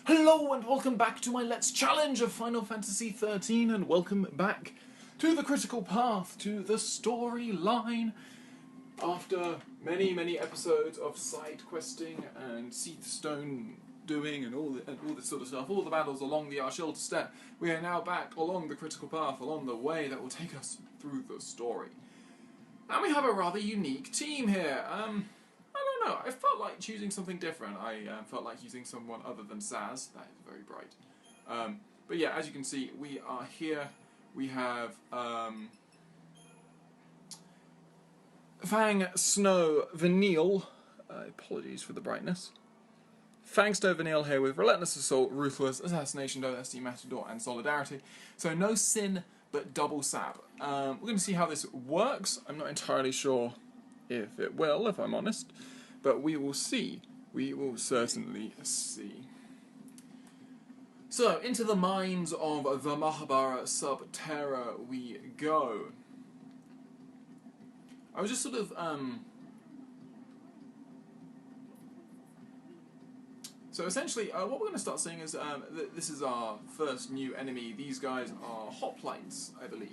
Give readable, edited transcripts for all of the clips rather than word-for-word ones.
Hello and welcome back to my Let's Challenge of Final Fantasy XIII, and welcome back to the critical path, to the storyline. After many episodes of side questing and Seath Stone doing and all this sort of stuff, all the battles along the Arshilta Step, we are now back along the critical path, along the way that will take us through the story. And we have a rather unique team here. I don't know, I felt like choosing something different. I felt like using someone other than Saz. That is very bright. But yeah, as you can see, we are here. We have Fang, Snow, Vanille. Apologies for the brightness. Fang, Snow, Vanille here with Relentless Assault, Ruthless, Assassination, OST, Matador, and Solidarity. So no Sin, but double Sab. We're going to see how this works. I'm not entirely sure if it will, if I'm honest. But we will see. We will certainly see. So, into the minds of the Mahabharata Subterra we go. I was just sort of, So essentially, what we're going to start seeing is, this is our first new enemy. These guys are hoplites, I believe.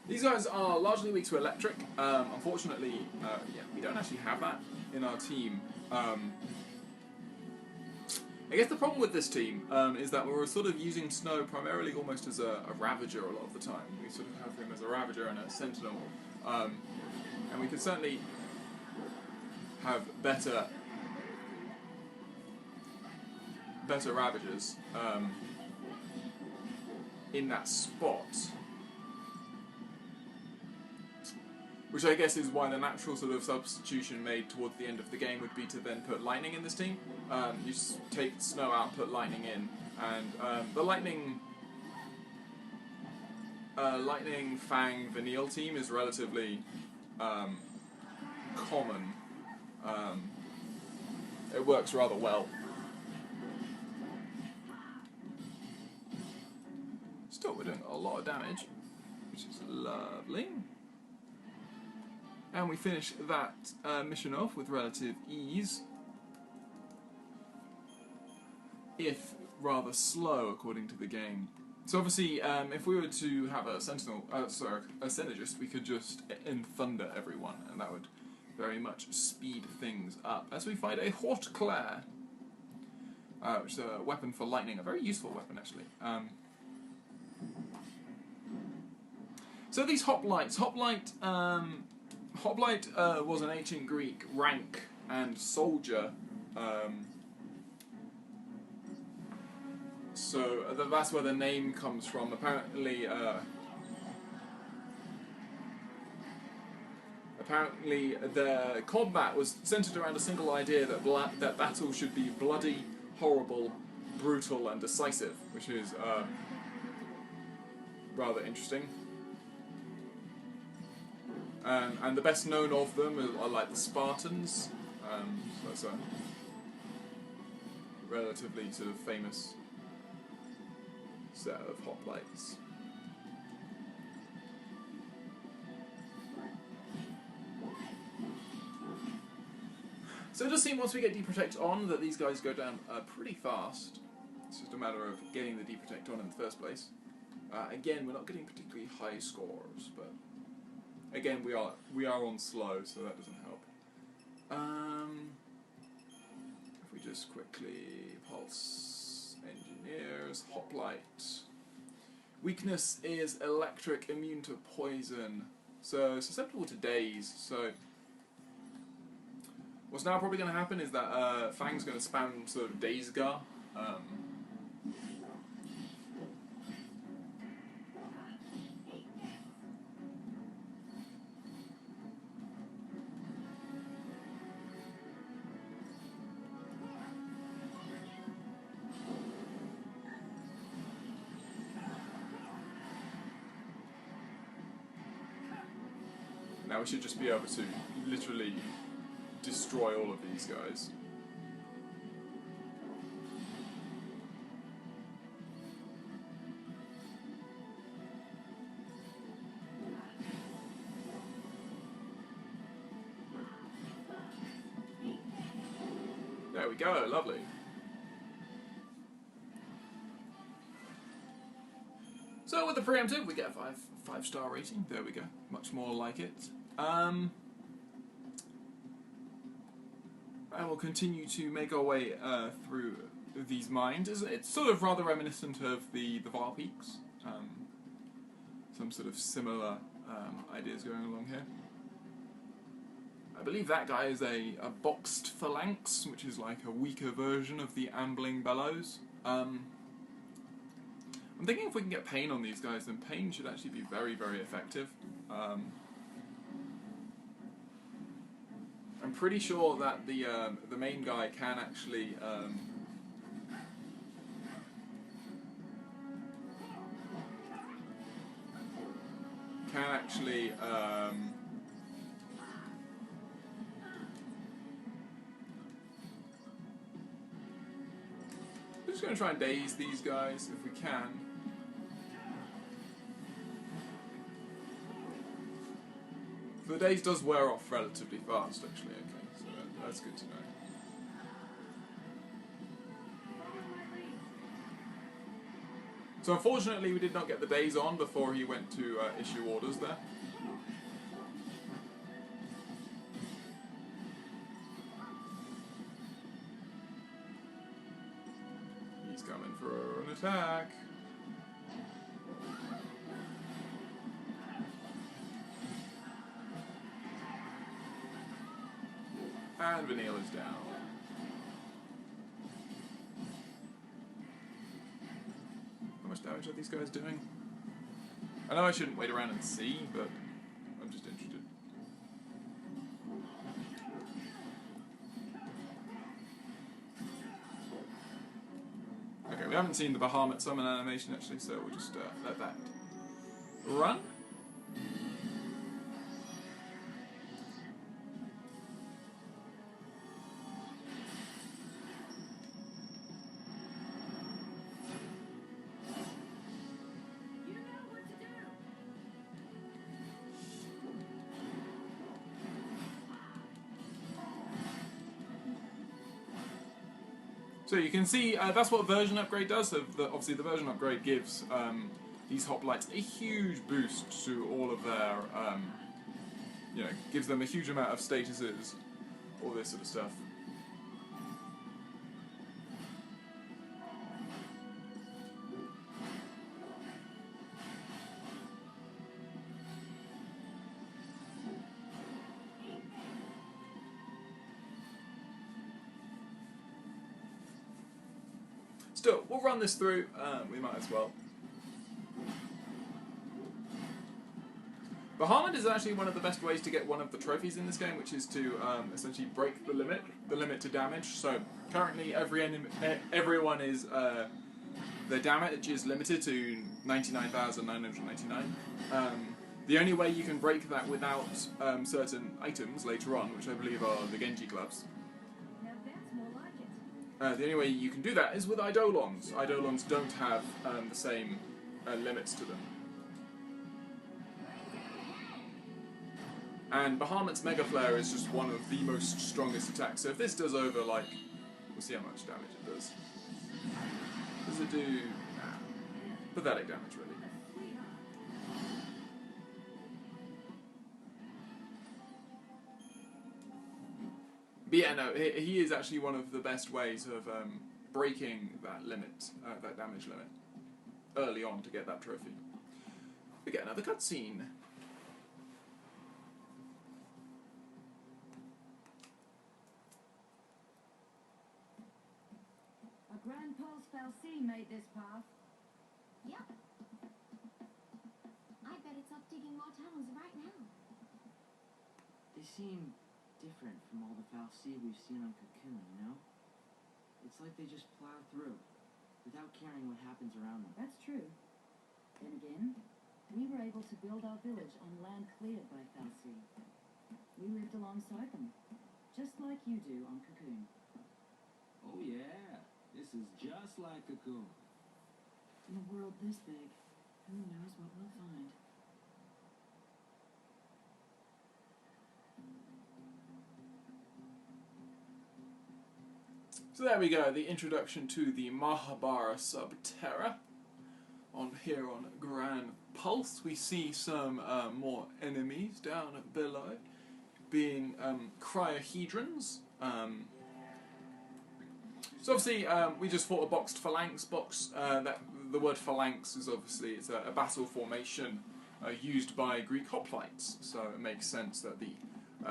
These guys are largely weak to electric. Unfortunately, yeah, we don't actually have that in our team. I guess the problem with this team is that we're sort of using Snow primarily almost as a Ravager a lot of the time. We sort of have him as a Ravager and a Sentinel. And we could certainly have better Ravagers in that spot. Which I guess is why the natural sort of substitution made towards the end of the game would be to then put Lightning in this team. You just take Snow out, put Lightning in, and the Lightning Fang Vanille team is relatively common. It works rather well. Still, we're doing a lot of damage, which is lovely. And we finish that mission off with relative ease. If rather slow, according to the game. So obviously, if we were to have a Sentinel, a Synergist, we could just thunder everyone, and that would very much speed things up. As we find a Haute Claire, which is a weapon for lightning, a very useful weapon actually. So these hoplites, Hoplite was an ancient Greek rank and soldier, so that's where the name comes from. Apparently the combat was centered around a single idea that battle should be bloody, horrible, brutal, and decisive, which is rather interesting. And the best known of them are like the Spartans, so that's a relatively sort of famous set of hoplites. So it does seem once we get Deprotect on that these guys go down pretty fast. It's just a matter of getting the Deprotect on in the first place. Again, we're not getting particularly high scores, but again, we are on slow, so that doesn't help. If we just quickly pulse engineers, hoplite. Weakness is electric, immune to poison, so susceptible to daze. So what's now probably going to happen is that Fang's going to spam sort of Daze Gar. Now we should just be able to literally destroy all of these guys. There we go, lovely. So with the preemptive, we get a five-star rating. There we go, much more like it. And we'll continue to make our way through these mines. It's sort of rather reminiscent of the Var Peaks. Some sort of similar ideas going along here. I believe that guy is a boxed phalanx, which is like a weaker version of the ambling bellows. I'm thinking if we can get pain on these guys, then pain should actually be very, very effective. I'm pretty sure that the main guy can actually we're just going to try and daze these guys if we can. The daze does wear off relatively fast, actually. Okay, so that's good to know. So unfortunately, we did not get the daze on before he went to issue orders there. He's coming for an attack. And Vanille is down. How much damage are these guys doing? I know I shouldn't wait around and see, but I'm just interested. Okay, we haven't seen the Bahamut summon animation actually, so we'll just let that run. So you can see that's what version upgrade does. So obviously the version upgrade gives these hoplites a huge boost to all of their, gives them a huge amount of statuses, all this sort of stuff. Still, we'll run this through, we might as well. Bahamut is actually one of the best ways to get one of the trophies in this game, which is to essentially break the limit to damage. So currently everyone is, their damage is limited to 99,999. The only way you can break that without certain items later on, which I believe are the Genji gloves, the only way you can do that is with Eidolons. Eidolons don't have the same limits to them. And Bahamut's Mega Flare is just one of the most strongest attacks. So if this does over, like, we'll see how much damage it does. Does it do... Nah. Pathetic damage, really. But yeah, no, he is actually one of the best ways of breaking that limit, that damage limit, early on to get that trophy. We get another cutscene. A Grand Pulse Fal'Cie made this path. Yep. I bet it's up digging more tunnels right now. They seem different from all the Fal'Cie we've seen on Cocoon, you know? It's like they just plow through, without caring what happens around them. That's true. Then again, we were able to build our village on land cleared by Fal'Cie. We lived alongside them, just like you do on Cocoon. Oh yeah, this is just like Cocoon. In a world this big, who knows what we'll find? So there we go, the introduction to the Mahabara Subterra. Here on Grand Pulse, we see some more enemies down below, being cryohedrons. So obviously, we just fought a boxed phalanx. That the word phalanx is obviously it's a battle formation used by Greek hoplites. So it makes sense that the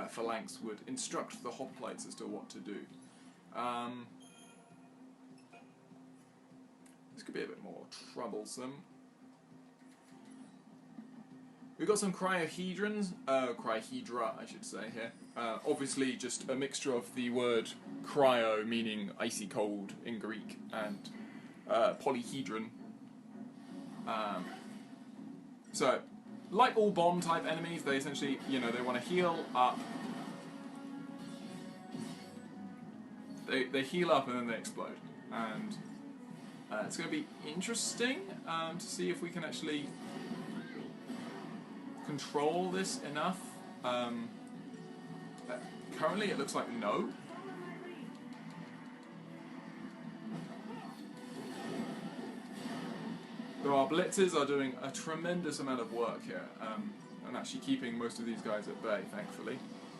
phalanx would instruct the hoplites as to what to do. This could be a bit more troublesome. We've got some cryohedrons, cryohedra I should say here. Obviously just a mixture of the word cryo, meaning icy cold in Greek, and polyhedron. So, like all bomb type enemies, they essentially, they want to heal up. They heal up and then they explode. And it's going to be interesting to see if we can actually control this enough. Currently it looks like no. Though our blitzers are doing a tremendous amount of work here, and actually keeping most of these guys at bay, thankfully.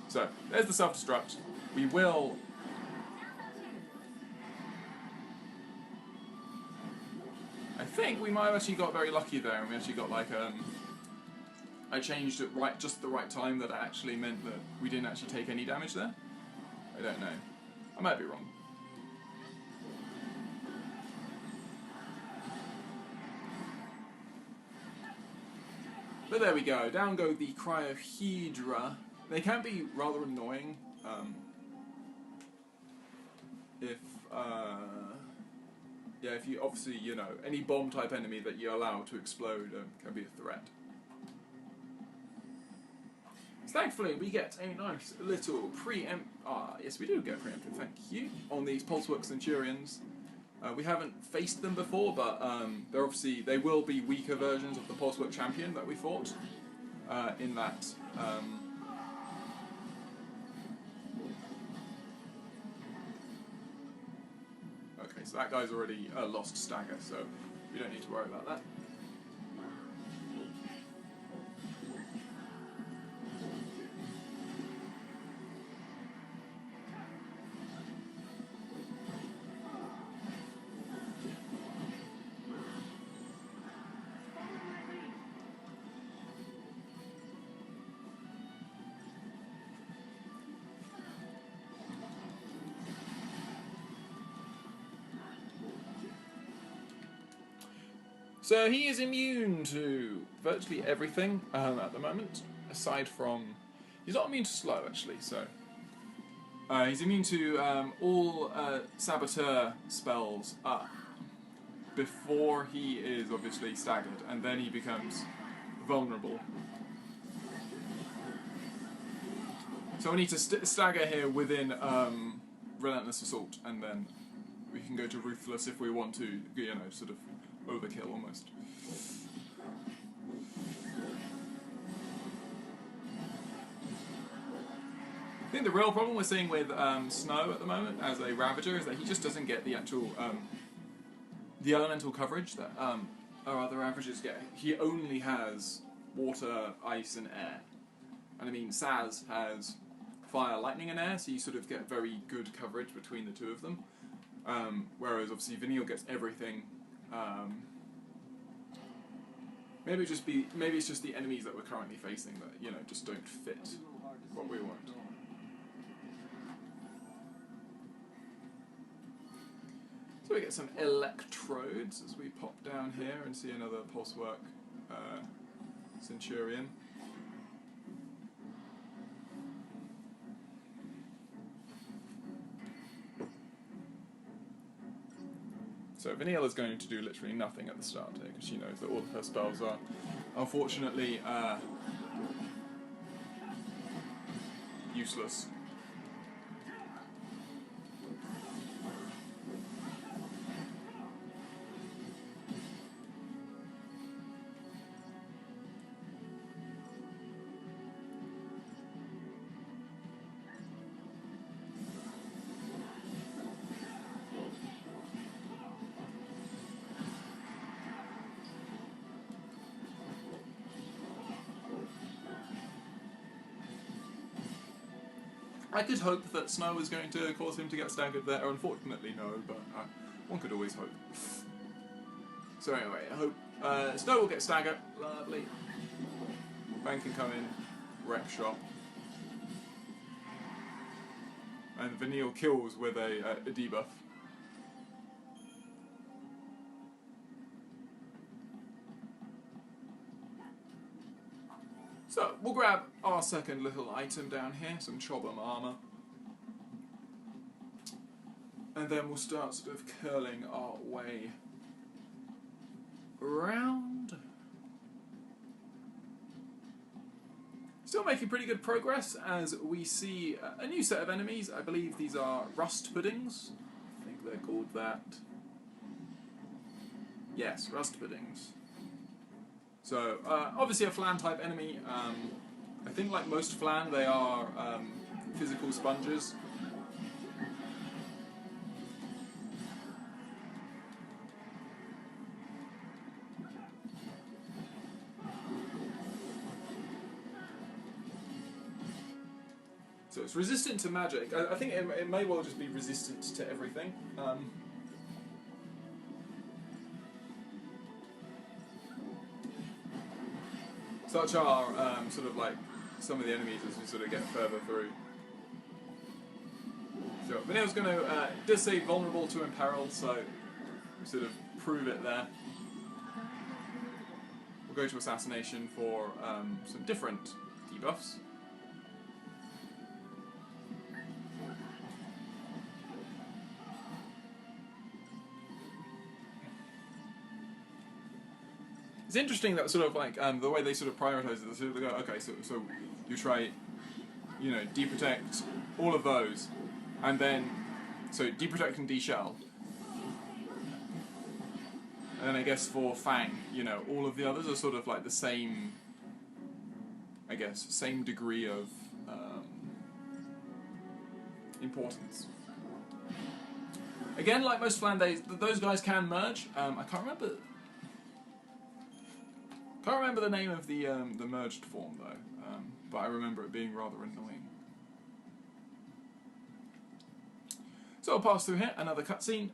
So, there's the self-destruct. We will... I think we might have actually got very lucky there, and we actually got like I changed it just the right time that actually meant that we didn't actually take any damage there. I don't know. I might be wrong. But there we go. Down go the cryohedra. They can be rather annoying if you obviously any bomb type enemy that you allow to explode can be a threat. Thankfully, we get a nice little preempt. Yes, we do get preempted. Thank you on these Pulsework Centurions. We haven't faced them before, but they will be weaker versions of the Pulsework Champion that we fought. In that. Okay, so that guy's already lost stagger, so we don't need to worry about that. So he is immune to virtually everything at the moment, aside from... He's not immune to slow, actually, so... he's immune to all Saboteur spells before he is obviously staggered, and then he becomes vulnerable. So we need to stagger here within Relentless Assault, and then we can go to Ruthless if we want to, sort of overkill almost. I think the real problem we're seeing with Snow at the moment as a Ravager is that he just doesn't get the actual the elemental coverage that our other Ravagers get. He only has water, ice, and air. And I mean, Saz has fire, lightning, and air, so you sort of get very good coverage between the two of them. Whereas obviously Vanille gets everything. Maybe it's just the enemies that we're currently facing that just don't fit what we want. So we get some electrodes as we pop down here and see another Pulsework Centurion. So Vanille is going to do literally nothing at the start here because she knows that all of her spells are unfortunately useless. I could hope that snow was going to cause him to get staggered there. Unfortunately, no, but one could always hope. So anyway, I hope Snow will get staggered. Lovely. Bang can come in, wreck shop. And Vanille kills with a debuff. So, we'll grab our second little item down here, some Chobham armor. And then we'll start sort of curling our way around. Still making pretty good progress as we see a new set of enemies. I believe these are rust puddings. I think they're called that. Yes, rust puddings. So, obviously a flan type enemy. I think like most flan, they are physical sponges. So it's resistant to magic. I think it may well just be resistant to everything. Such are sort of like some of the enemies as we sort of get further through. So Vanille's going to, it does say vulnerable to imperil, so we sort of prove it there. We'll go to assassination for some different debuffs. It's interesting that sort of like the way they sort of prioritize it. They go, okay, so you try, you know, deprotect all of those, and then so deprotect and deshell, and then I guess for Fang, you know, all of the others are sort of like the same, I guess, same degree of importance. Again, like most Flan days, those guys can merge. I can't remember the name of the merged form though, but I remember it being rather annoying. So I'll pass through here, another cutscene.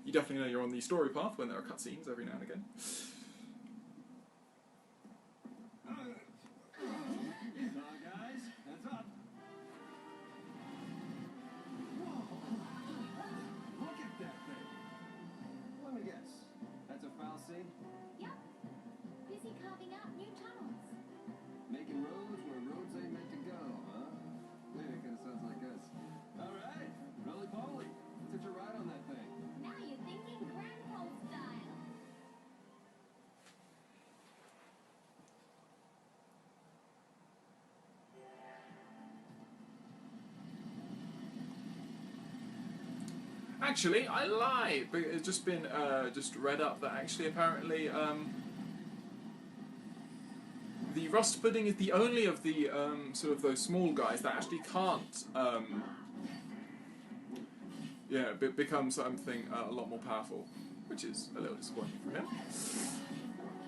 You definitely know you're on the story path when there are cutscenes every now and again. Guys, heads up. Whoa! Look at that thing. Let me guess. That's a foul scene? Yep. Busy carving out new tunnels. Making roads where roads ain't meant to go, huh? Yeah, it kind of sounds like us. All right, Roly Poly, let's hit your ride on that thing. Now you're thinking grandpa style. Actually, I lie. But it's just been just read up that actually apparently the rust pudding is the only of the sort of those small guys that actually can't become something a lot more powerful, which is a little disappointing for him.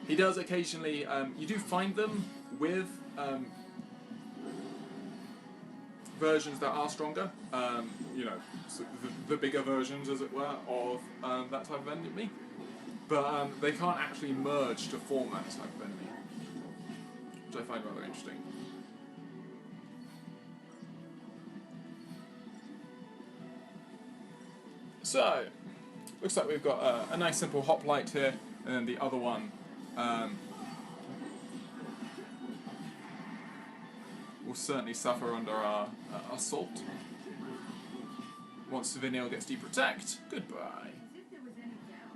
He does occasionally. You do find them with versions that are stronger. You know, so the bigger versions, as it were, of that type of enemy. But they can't actually merge to form that type of enemy, which I find rather interesting. So, looks like we've got a nice simple hoplite here, and then the other one will certainly suffer under our assault. Once Vanille gets deprotect, goodbye. As if there was any doubt.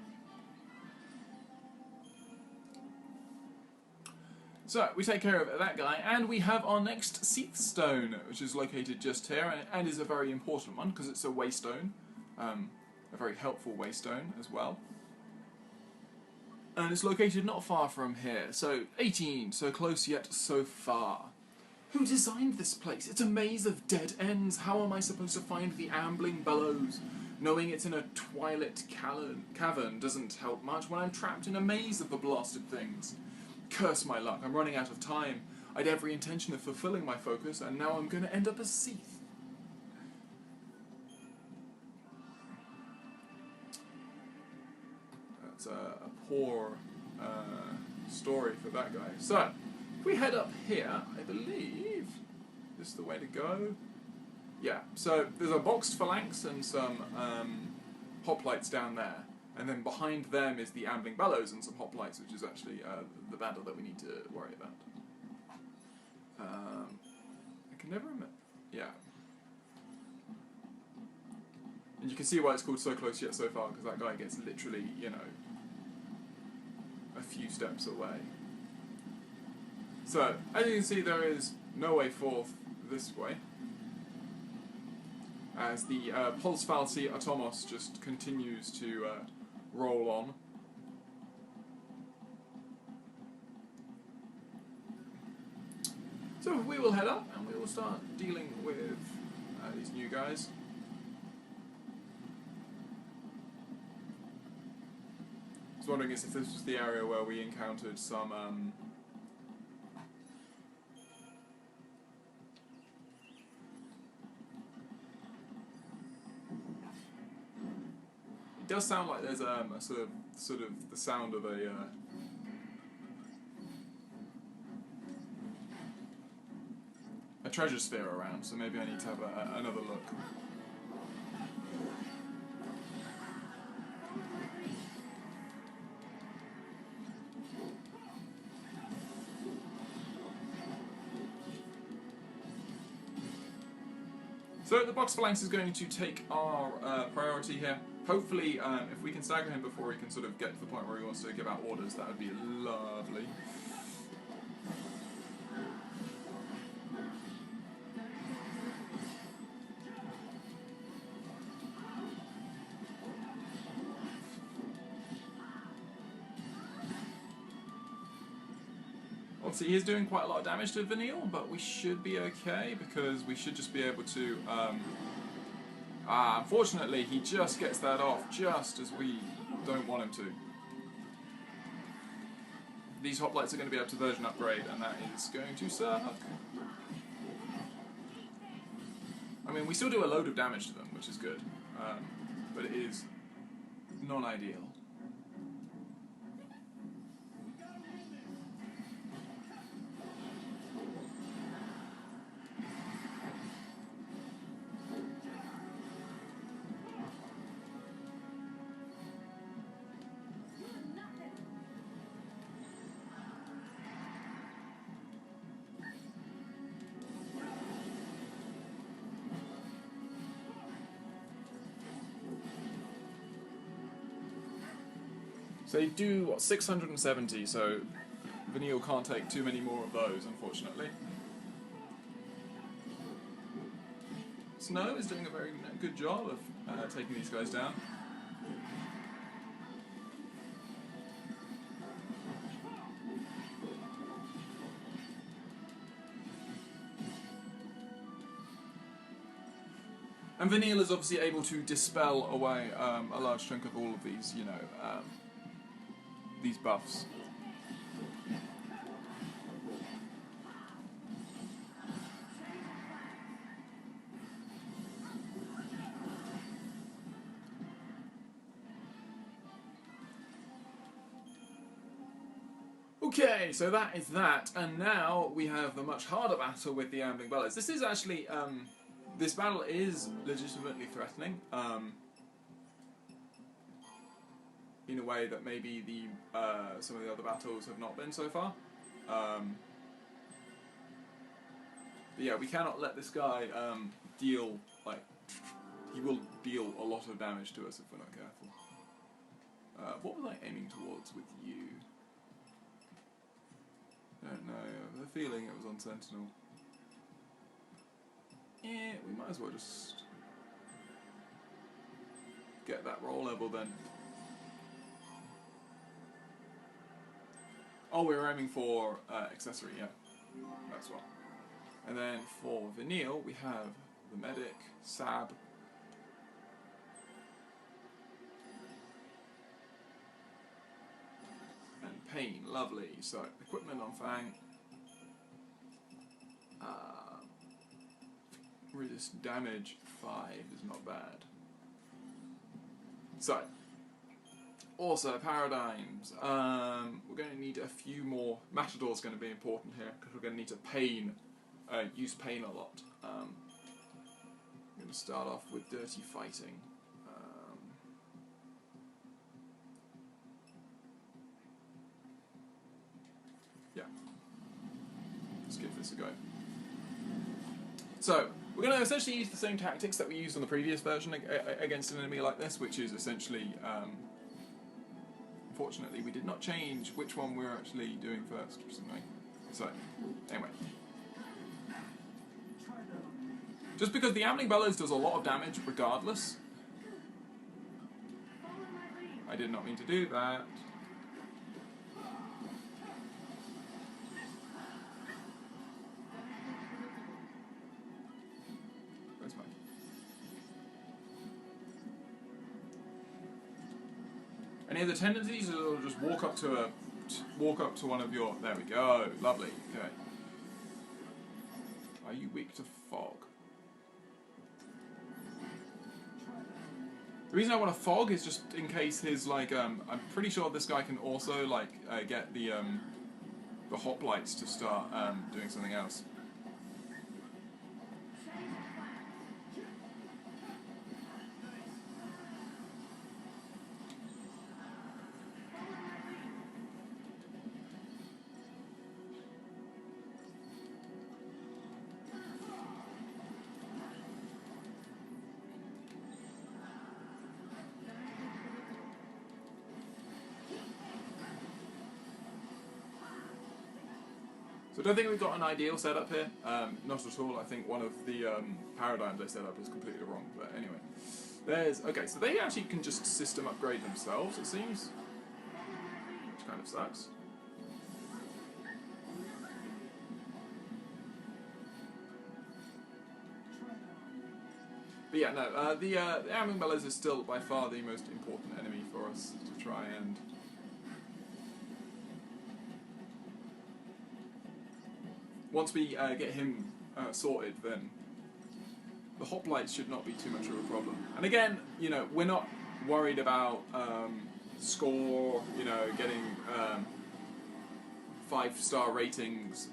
So, we take care of that guy, and we have our next Seath Stone, which is located just here, and is a very important one, because it's a waystone. A very helpful waystone as well. And it's located not far from here, so 18, so close yet so far. Who designed this place? It's a maze of dead ends. How am I supposed to find the ambling bellows? Knowing it's in a twilit cavern doesn't help much when I'm trapped in a maze of the blasted things. Curse my luck, I'm running out of time. I'd every intention of fulfilling my focus, and now I'm going to end up as Seath. it's a poor story for that guy. So, if we head up here, I believe this is the way to go. Yeah, so there's a boxed phalanx and some hoplites down there. And then behind them is the ambling bellows and some hoplites, which is actually the battle that we need to worry about. I can never remember. Yeah. And you can see why it's called So Close Yet So Far, because that guy gets literally, you know, a few steps away. So, as you can see, there is no way forth this way, as the Pulse Falsi Atomos just continues to roll on. So we will head up and we will start dealing with these new guys. I was wondering if this was the area where we encountered some it does sound like there's a sort of the sound of a treasure sphere around, so maybe I need to have another look. So the box phalanx is going to take our priority here. Hopefully, if we can stagger him before he can sort of get to the point where he wants to give out orders, that would be lovely. Obviously, he is doing quite a lot of damage to Vanille, but we should be okay because we should just be able to. Unfortunately, he just gets that off just as we don't want him to. These hoplites are going to be able to version upgrade, and that is going to suck. I mean, we still do a load of damage to them, which is good, but it is non-ideal. So they do, what, 670, so Vanille can't take too many more of those, unfortunately. Snow is doing a very good job of taking these guys down. And Vanille is obviously able to dispel away a large chunk of all of these, you know, these buffs. Okay, so that is that, and now we have the much harder battle with the Ambling Bellows. This is actually, this battle is legitimately threatening, in a way that maybe some of the other battles have not been so far. But yeah, we cannot let this guy deal, like, he will deal a lot of damage to us if we're not careful. What was I aiming towards with you? I don't know, I have a feeling it was on Sentinel. Yeah, we might as well just get that roll level then. Oh, we were aiming for accessory, yeah. That's what. And then for Vanille, we have the medic, Sab. And Pain, lovely. So, equipment on Fang. Resist damage 5 is not bad. So, Also, paradigms. We're going to need a few more. Matador's going to be important here because we're going to need to use pain a lot. I'm going to start off with dirty fighting. Yeah. Let's give this a go. So, we're going to essentially use the same tactics that we used on the previous version against an enemy like this, which is essentially... Unfortunately, we did not change which one we're actually doing first, which is annoying. So, anyway. Just because the Ambling Bellows does a lot of damage regardless. I did not mean to do that. Where's mine? Any other tendencies, or just walk up to one of your... There we go. Lovely. Okay. Are you weak to fog? The reason I want a fog is just in case his, like, I'm pretty sure this guy can also, like, get the hoplites to start doing something else. So I don't think we've got an ideal setup here. Not at all. I think one of the paradigms I set up is completely wrong. But anyway, okay. So they actually can just system upgrade themselves, it seems, which kind of sucks. But yeah, no. The Ambling Bellows is still by far the most important enemy for us to try and. Once we get him sorted, then the hoplites should not be too much of a problem. And again, you know, we're not worried about score, you know, getting 5-star ratings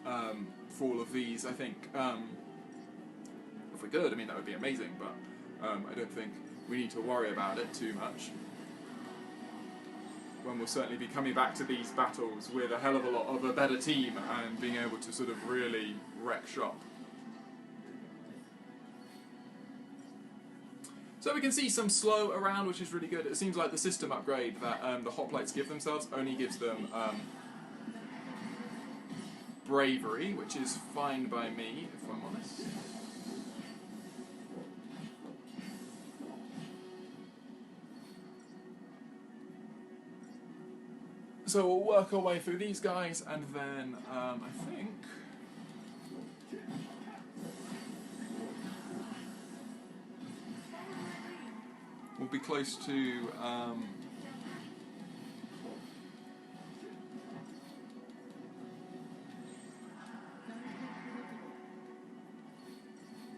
for all of these. I think if we could, I mean, that would be amazing, but I don't think we need to worry about it too much. When we'll certainly be coming back to these battles with a hell of a lot of a better team and being able to sort of really wreck shop. So we can see some slow around, which is really good. It seems like the system upgrade that the hoplites give themselves only gives them bravery, which is fine by me, if I'm honest. So we'll work our way through these guys, and then I think we'll be close to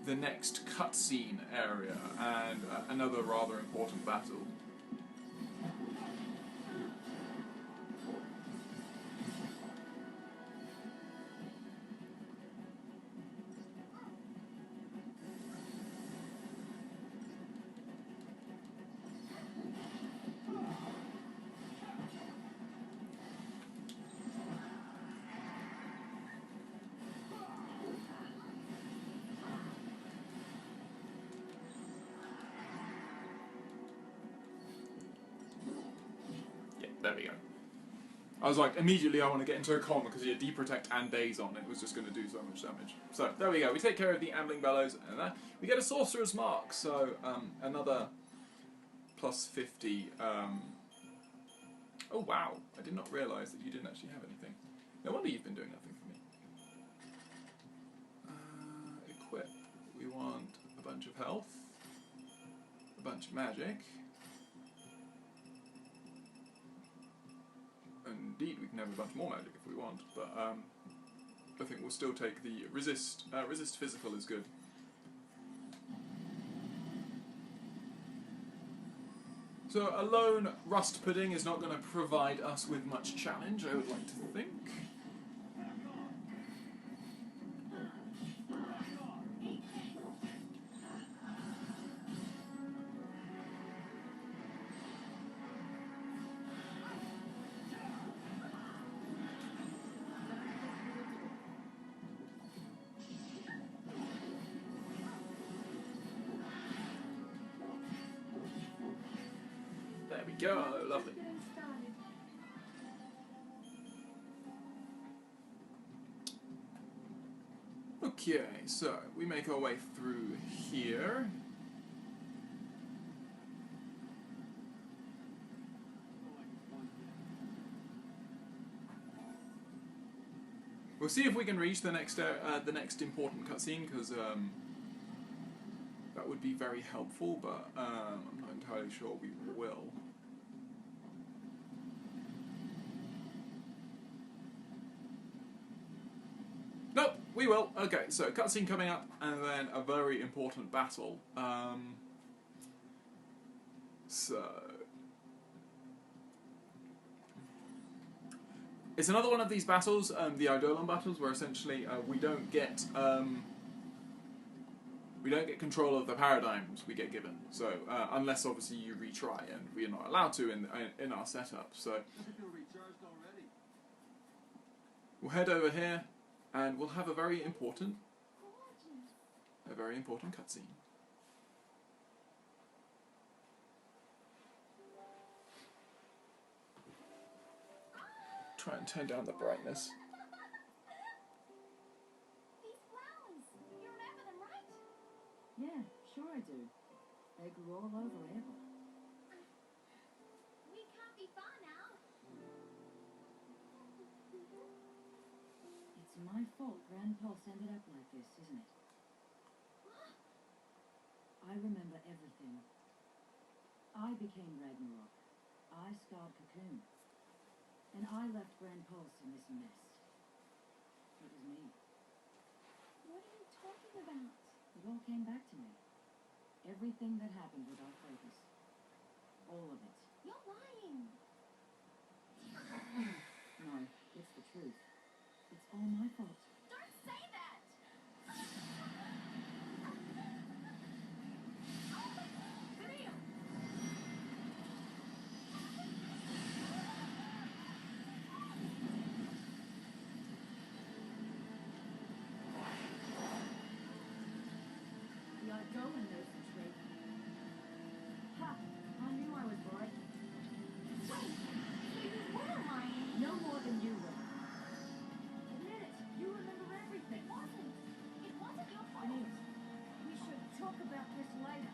the next cutscene area and another rather important battle. There we go. I was like, immediately I want to get into a con because he had Deprotect and Daze on. It was just going to do so much damage. So, there we go. We take care of the Ambling Bellows, and we get a Sorcerer's Mark. So, another plus 50. Oh, wow. I did not realise that you didn't actually have anything. No wonder you've been doing nothing for me. Equip. We want a bunch of health, a bunch of magic. Indeed, we can have a bunch more magic if we want, but I think we'll still take the resist. Resist physical is good. So a lone rust pudding is not going to provide us with much challenge, I would like to think. There we go, lovely. Okay, so we make our way through here. We'll see if we can reach the next important cutscene, because that would be very helpful, but I'm not entirely sure we will. Nope, we will. Okay, so cutscene coming up, and then a very important battle. It's another one of these battles, the Eidolon battles, where essentially we don't get control of the paradigms we get given. So unless obviously you retry, and we are not allowed to in our setup. So we'll head over here, and we'll have a very important cutscene. Try and turn down the brightness. These flowers, you remember them, right? Yeah, sure I do. They grew all over Ava. We can't be far now. It's my fault Grand Pulse ended up like this, isn't it? I remember everything. I became Ragnarok. I scarred Cocoon. And I left Grand Pulse in this mess. It was me. What are you talking about? It all came back to me. Everything that happened with our focus. All of it. You're lying. No, it's the truth. It's all my fault. Don't say that. Camille. The Eidolon knows the truth. Ha! I knew I was right. Wait, you were lying. No more than you were. Admit it. You remember everything. It wasn't your fault. It is. We should talk about this later.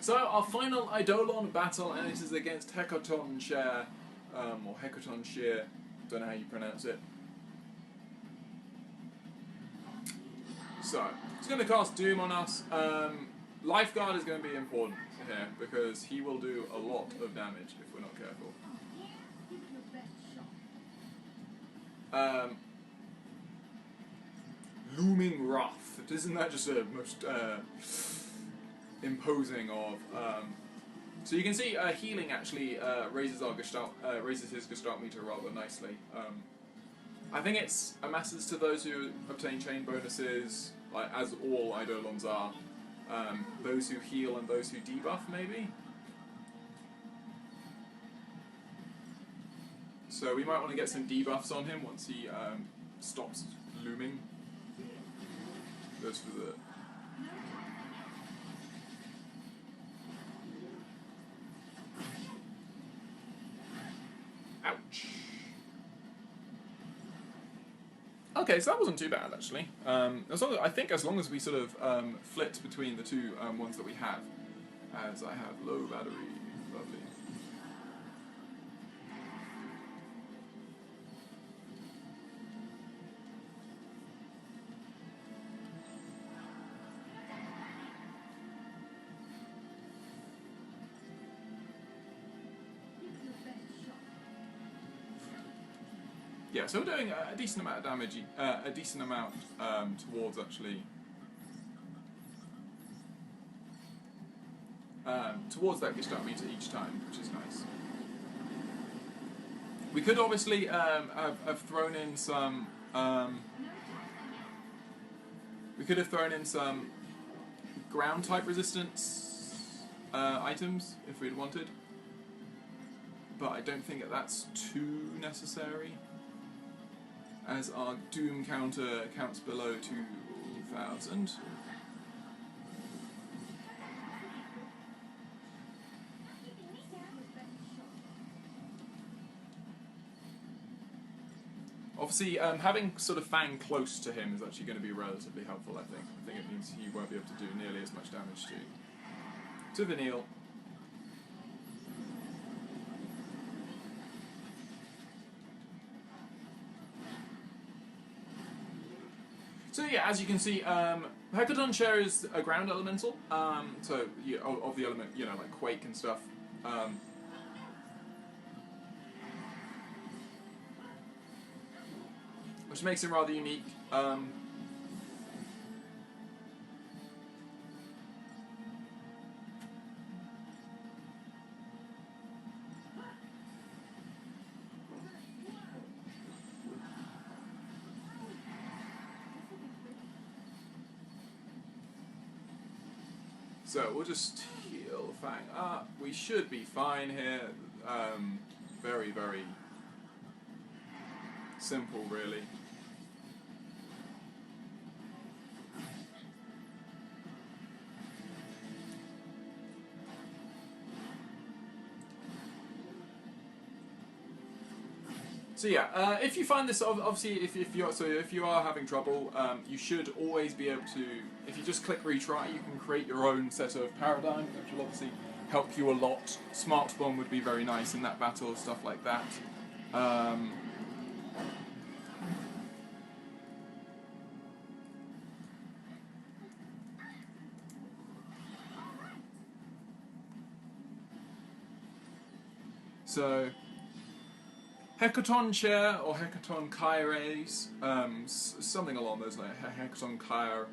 So our final Eidolon battle, and it is against Hecaton Share, or Hecaton Shear, don't know how you pronounce it. So, he's going to cast Doom on us. Lifeguard is going to be important here, because he will do a lot of damage if we're not careful. Yeah, Give it your best shot. Looming Wrath. Isn't that just a most imposing of... So you can see healing actually raises our Gestalt, raises his Gestalt meter rather nicely. I think it's a message to those who obtain chain bonuses, like as all Eidolons are. Those who heal and those who debuff, maybe. So we might want to get some debuffs on him once he stops looming. Goes for the... Ouch. Okay, so that wasn't too bad actually. I think as long as we sort of flit between the two ones that we have, as I have low battery, lovely. Give it your best shot. Yeah, so we're doing a decent amount of damage, a decent amount towards actually towards that Gestalt meter each time, which is nice. We could obviously have thrown in some. We could have thrown in some ground type resistance items if we'd wanted, but I don't think that's too necessary, as our Doom counter counts below 2,000. Obviously, having sort of Fang close to him is actually going to be relatively helpful, I think. I think it means he won't be able to do nearly as much damage to Vanille. So yeah, as you can see, Hecaton Chair is a ground elemental, so yeah, of the element, you know, like Quake and stuff. Which makes him rather unique. So we'll just heal Fang up. We should be fine here. Very, very simple, really. So yeah, if you find this, obviously, if you are having trouble, you should always be able to. If you just click retry, you can create your own set of paradigms, which will obviously help you a lot. Smart Bomb would be very nice in that battle, stuff like that. So. Hecaton Chair or Hecaton Kyres, something along those lines, Hecaton Kyre.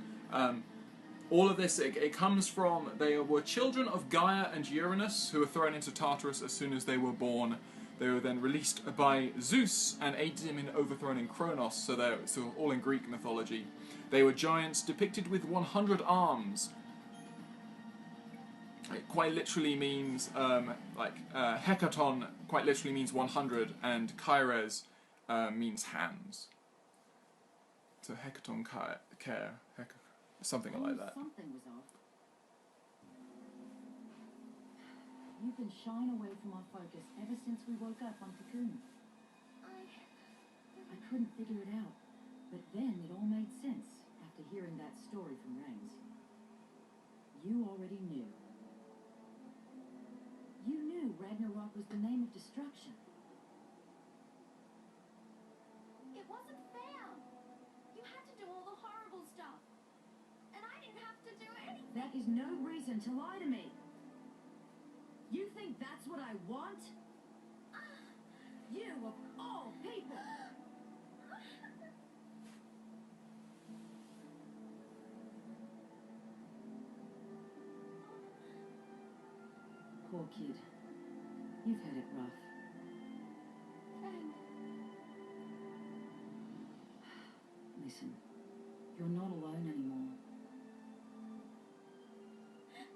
All of this, it comes from, they were children of Gaia and Uranus who were thrown into Tartarus as soon as they were born. They were then released by Zeus and aided him in overthrowing Kronos, so they're all in Greek mythology. They were giants depicted with 100 arms. It quite literally means, Hecaton quite literally means 100, and Kyres means hands. So Hecaton Care, something like that. Something was off. You've been shying away from our focus ever since we woke up on Cocoon. I couldn't figure it out, but then it all made sense after hearing that story from Reigns. You already knew. You knew Ragnarok was the name of destruction. It wasn't fair. You had to do all the horrible stuff. And I didn't have to do anything. That is no reason to lie to me. You think that's what I want? You of all people! Poor kid. You've had it rough. Listen, you're not alone anymore. I'm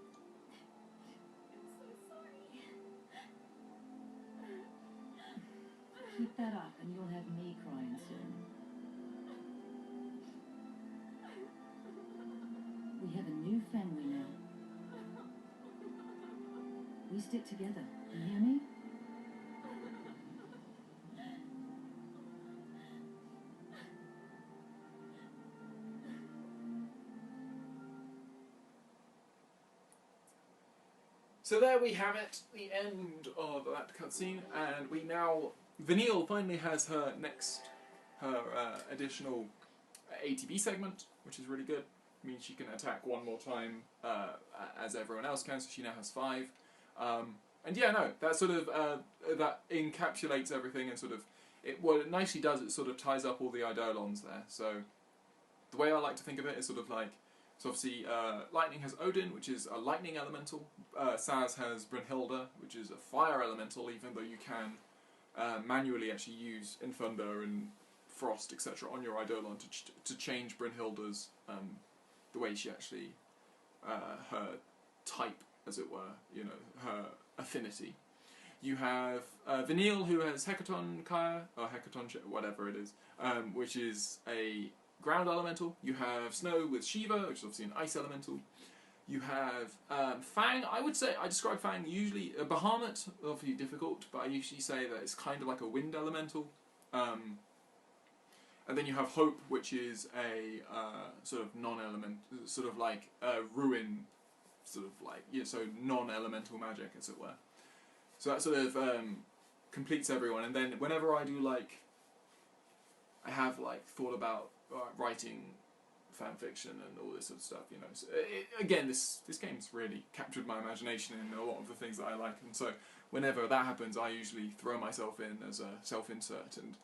so sorry. Keep that up and you'll have me crying soon. We have a new family now. We stick together. You hear me? So there we have it, the end of that cutscene, and we now... Vanille finally has her additional ATB segment, which is really good. It means she can attack one more time as everyone else can, so she now has 5. And yeah, no, that sort of, that encapsulates everything and sort of, what it nicely does, it sort of ties up all the Eidolons there. So the way I like to think of it is sort of like, So obviously, Lightning has Odin, which is a lightning elemental. Saz has Brynhilda, which is a fire elemental, even though you can manually actually use Thunder and Frost, etc. on your Eidolon to change Brynhilda's, the way she actually, her type, as it were, you know, her affinity. You have Vanille, who has Hecaton Kaya, or Hecaton, whatever it is, which is a ground elemental. You have Snow with Shiva, which is obviously an ice elemental. You have Fang. I would say, I describe Fang usually, Bahamut, obviously difficult, but I usually say that it's kind of like a wind elemental. And then you have Hope, which is a sort of non-element, sort of like ruin, sort of like, you know, so non-elemental magic, as it were. So that sort of completes everyone. And then whenever I do, like, I have like thought about writing fan fiction and all this sort of stuff, you know. So again, this game's really captured my imagination in a lot of the things that I like, and so whenever that happens, I usually throw myself in as a self-insert, and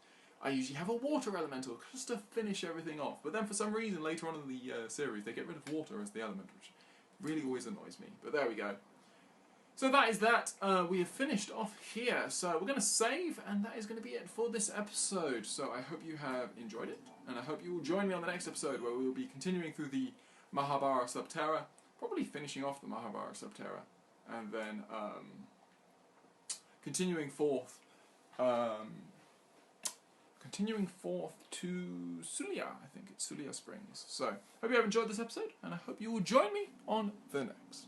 I usually have a water elemental just to finish everything off. But then for some reason later on in the series, they get rid of water as the element, which really always annoys me. But there we go. So that is that. We have finished off here. So we're going to save, and that is going to be it for this episode. So I hope you have enjoyed it, and I hope you will join me on the next episode where we will be continuing through the Mahabharata Subterra, probably finishing off the Mahabharata Subterra, and then continuing forth to Sulia. I think it's Sulia Springs. So hope you have enjoyed this episode, and I hope you will join me on the next.